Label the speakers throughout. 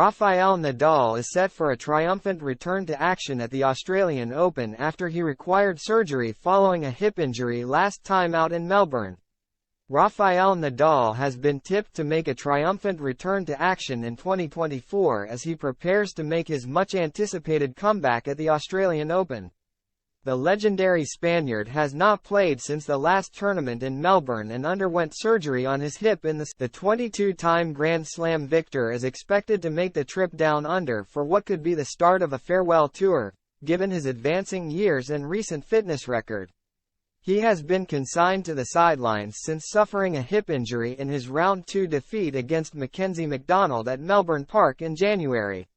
Speaker 1: Rafael Nadal is set for a triumphant return to action at the Australian Open after he required surgery following a hip injury last time out in Melbourne. Rafael Nadal has been tipped to make a triumphant return to action in 2024 as he prepares to make his much-anticipated comeback at the Australian Open. The legendary Spaniard has not played since the last tournament in Melbourne and underwent surgery on his hip in the 22-time Grand Slam victor is expected to make the trip down under for what could be the start of a farewell tour, given his advancing years and recent fitness record. He has been consigned to the sidelines since suffering a hip injury in his Round 2 defeat against Mackenzie McDonald at Melbourne Park in January.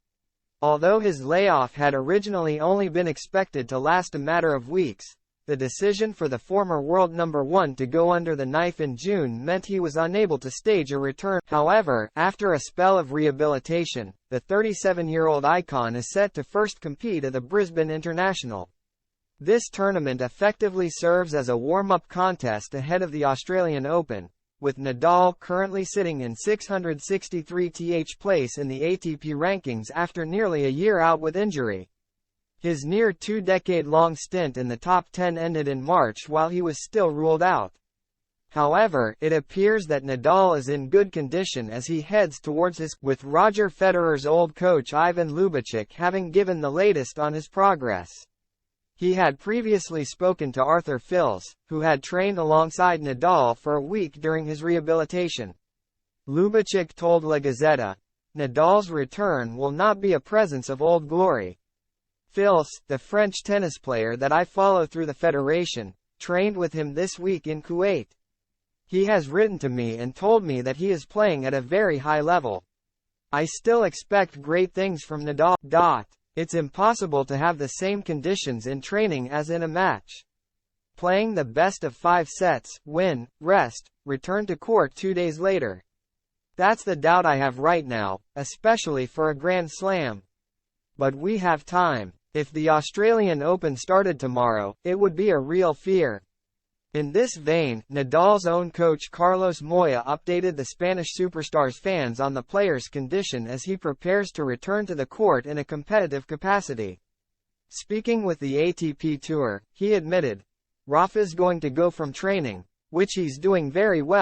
Speaker 1: Although his layoff had originally only been expected to last a matter of weeks, the decision for the former world number 1 to go under the knife in June meant he was unable to stage a return. However, after a spell of rehabilitation, the 37-year-old icon is set to first compete at the Brisbane International. This tournament effectively serves as a warm-up contest ahead of the Australian Open, with Nadal currently sitting in 663th place in the ATP rankings after nearly a year out with injury. His near two-decade-long stint in the top 10 ended in March while he was still ruled out. However, it appears that Nadal is in good condition as he heads towards his, with Roger Federer's old coach Ivan Lubicic having given the latest on his progress. He had previously spoken to Arthur Fils, who had trained alongside Nadal for a week during his rehabilitation. Lubicic told La Gazzetta, "Nadal's return will not be a presence of old glory. Fils, the French tennis player that I follow through the federation, trained with him this week in Kuwait. He has written to me and told me that he is playing at a very high level. I still expect great things from Nadal. It's impossible to have the same conditions in training as in a match. Playing the best of 5 sets, win, rest, return to court 2 days later. That's the doubt I have right now, especially for a Grand Slam. But we have time. If the Australian Open started tomorrow, it would be a real fear." In this vein, Nadal's own coach Carlos Moya updated the Spanish superstar's fans on the player's condition as he prepares to return to the court in a competitive capacity. Speaking with the ATP Tour, he admitted, "Rafa's going to go from training, which he's doing very well,